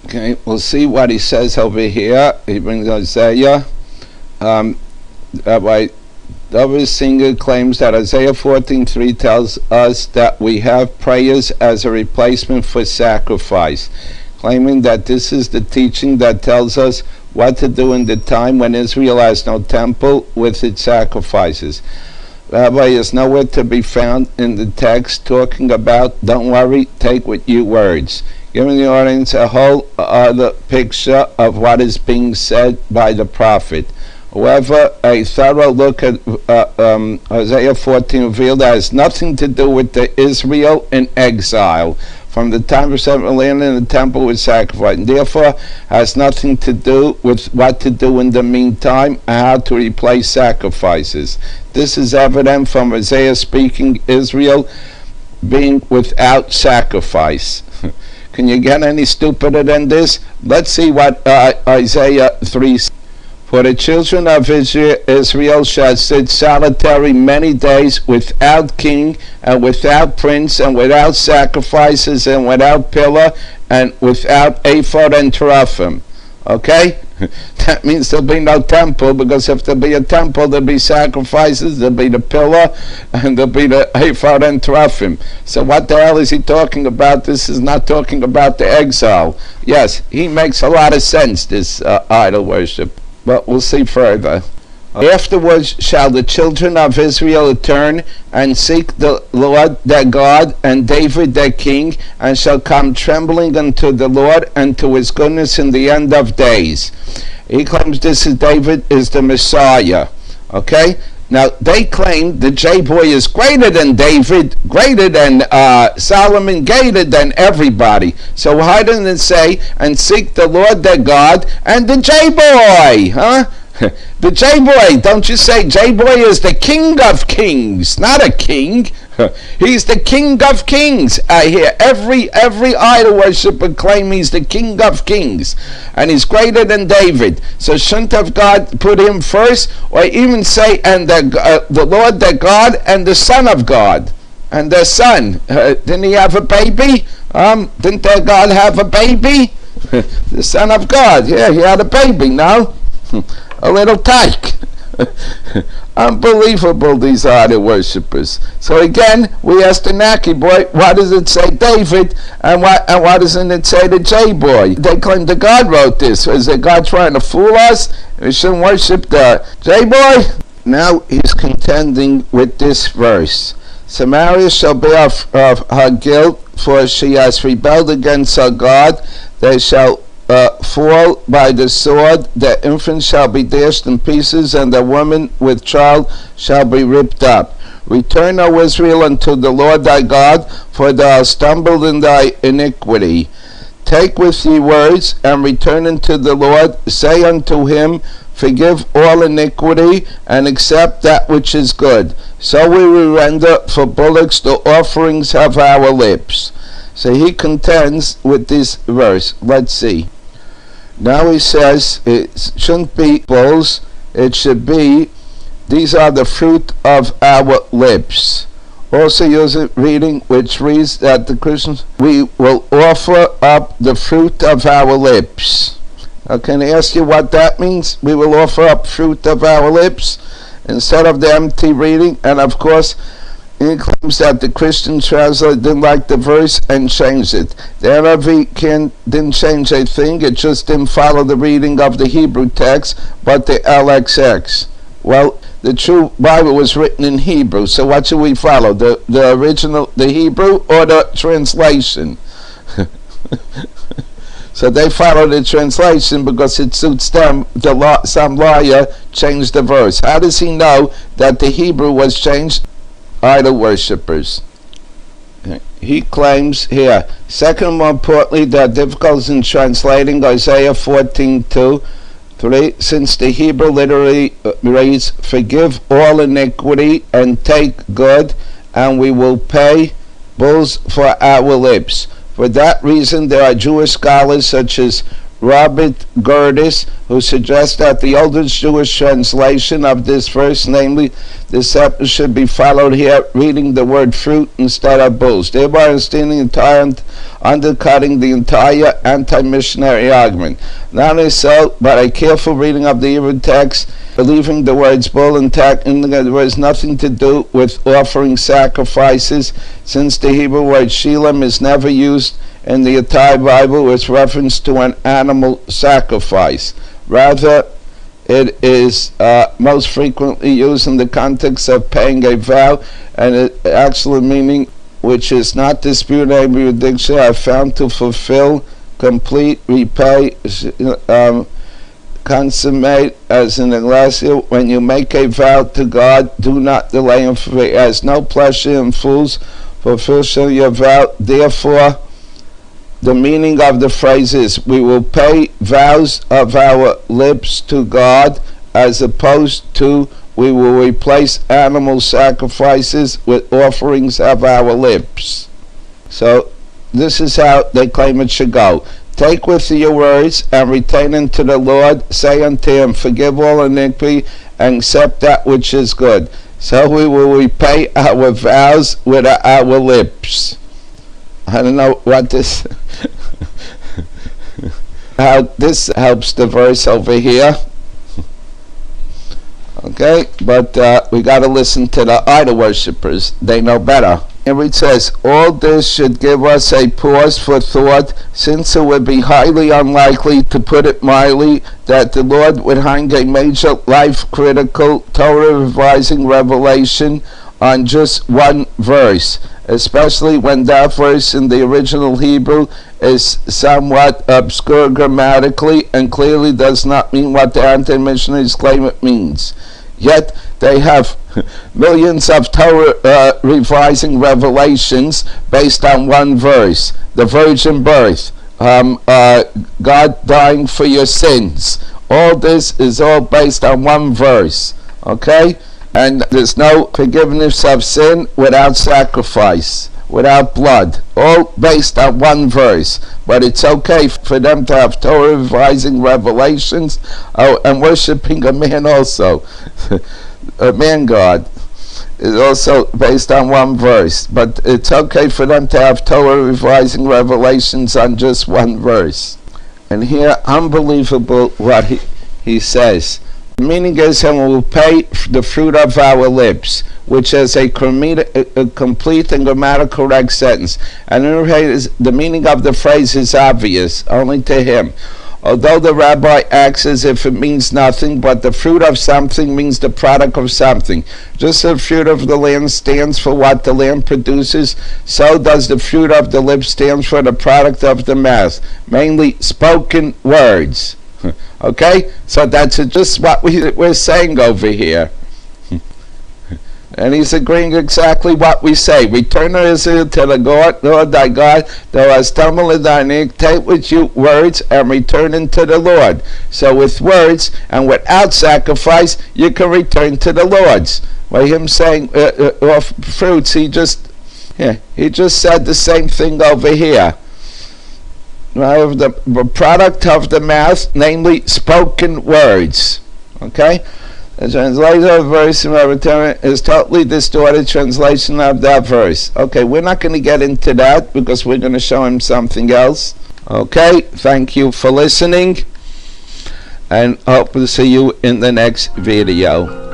Okay, we'll see what he says over here. He brings Isaiah. Rabbi David Singer claims that Isaiah 14:3 tells us that we have prayers as a replacement for sacrifice, claiming that this is the teaching that tells us what to do in the time when Israel has no temple with its sacrifices. Rabbi is nowhere to be found in the text talking about, don't worry, take with you words, giving the audience a whole other picture of what is being said by the prophet. However, a thorough look at Isaiah 14 revealed that it has nothing to do with the Israel in exile from the time of land in the temple with sacrifice, and therefore has nothing to do with what to do in the meantime and how to replace sacrifices. This is evident from Isaiah speaking Israel being without sacrifice. Can you get any stupider than this? Let's see what Isaiah 3 says. For the children of Israel shall sit solitary many days without king and without prince and without sacrifices and without pillar and without ephod and teraphim. Okay? That means there'll be no temple, because if there'll be a temple, there'll be sacrifices, there'll be the pillar, and there'll be the ephod and teraphim. So what the hell is he talking about? This is not talking about the exile. Yes, he makes a lot of sense, this idol worship. But we'll see further. Afterwards shall the children of Israel return and seek the Lord their God and David their king, and shall come trembling unto the Lord and to his goodness in the end of days. He claims this is David is the Messiah. Okay? Now, they claim the J-Boy is greater than David, greater than Solomon, greater than everybody. So why doesn't it say, and seek the Lord their God and the J-Boy? Huh? The J-Boy, don't you say J-Boy is the king of kings, not a king. He's the king of kings. I hear every idol worshiper claim he's the king of kings, and he's greater than David. So shouldn't have God put him first, or even say, and the Lord their God and the Son of God, and their son? Didn't he have a baby? Didn't their God have a baby? The Son of God, yeah, he had a baby. No, a little tyke. Unbelievable, these idol worshippers. So again, we ask the Naki Boy, why does it say David, and why doesn't it say the J-Boy? They claim the God wrote this. Is the God trying to fool us? We shouldn't worship the J-Boy? Now he's contending with this verse. Samaria shall bear of her guilt, for she has rebelled against her God. They shall fall by the sword, the infant shall be dashed in pieces, and the woman with child shall be ripped up. Return, O Israel, unto the Lord thy God, for thou hast stumbled in thy iniquity. Take with thee words, and return unto the Lord. Say unto him, forgive all iniquity, and accept that which is good. So we will render for bullocks the offerings of our lips. So he contends with this verse. Let's see. Now he says it shouldn't be bulls, it should be, these are the fruit of our lips. Also use a reading which reads that the Christians, we will offer up the fruit of our lips. Now can I ask you what that means? We will offer up fruit of our lips instead of the empty reading. And of course, he claims that the Christian translator didn't like the verse and changed it. The NIV didn't change a thing, it just didn't follow the reading of the Hebrew text, but the LXX. Well, the true Bible was written in Hebrew, so what should we follow? The original, the Hebrew, or the translation? So they follow the translation because it suits them. Some lawyer changed the verse. How does he know that the Hebrew was changed? Idol worshippers. He claims here, second, more importantly, there are difficulties in translating Isaiah 14:2-3, since the Hebrew literally reads, forgive all iniquity and take good, and we will pay bulls for our lips. For that reason, there are Jewish scholars such as Robert Gerdes, who suggests that the oldest Jewish translation of this verse, namely, the scepter should be followed here, reading the word fruit instead of bulls, thereby undercutting the entire anti-missionary argument. Not only so, but a careful reading of the Hebrew text, believing the words bull and there is nothing to do with offering sacrifices, since the Hebrew word shilam is never used in the entire Bible with reference to an animal sacrifice. Rather, it is most frequently used in the context of paying a vow, and it actually meaning, which is not disputed in Hebrew dictionary, are found to fulfill, complete, repay, consummate, as in the last year. When you make a vow to God, do not delay him, for he has no pleasure in fools. Fulfill your vow. Therefore, the meaning of the phrase is, we will pay vows of our lips to God, as opposed to, we will replace animal sacrifices with offerings of our lips. So this is how they claim it should go. Take with you your words and retain unto the Lord. Say unto him, forgive all iniquity and accept that which is good. So we will repay our vows with our lips. I don't know what this how this helps the verse over here. Okay, but we got to listen to the idol worshippers. They know better. And it says, all this should give us a pause for thought, since it would be highly unlikely, to put it mildly, that the Lord would hang a major life-critical Torah revising revelation on just one verse, especially when that verse in the original Hebrew is somewhat obscure grammatically and clearly does not mean what the anti-missionaries claim it means. Yet they have millions of Torah revising revelations based on one verse, the virgin birth, God dying for your sins. All this is all based on one verse, okay? And there's no forgiveness of sin without sacrifice, without blood, all based on one verse. But it's okay for them to have Torah revising revelations and worshiping a man also. A man God is also based on one verse. But it's okay for them to have Torah revising revelations on just one verse. And here, unbelievable what he says. The meaning is, and we will pay the fruit of our lips, which is a complete and grammatical correct sentence. And the meaning of the phrase is obvious, only to him. Although the rabbi acts as if it means nothing, but the fruit of something means the product of something. Just as the fruit of the land stands for what the land produces, so does the fruit of the lips stand for the product of the mouth, mainly spoken words. Okay, so that's just what we're saying over here. And he's agreeing exactly what we say. Return, O Israel, to the Lord thy God. Thou hast stumbled in thine take with you words and return unto the Lord. So with words and without sacrifice, you can return to the Lord's. By him saying off fruits, he just said the same thing over here. The product of the mouth, namely spoken words. Okay? The translation of the verse in Rabbi is totally distorted translation of that verse. Okay, we're not going to get into that because we're going to show him something else. Okay, thank you for listening, and hope to see you in the next video.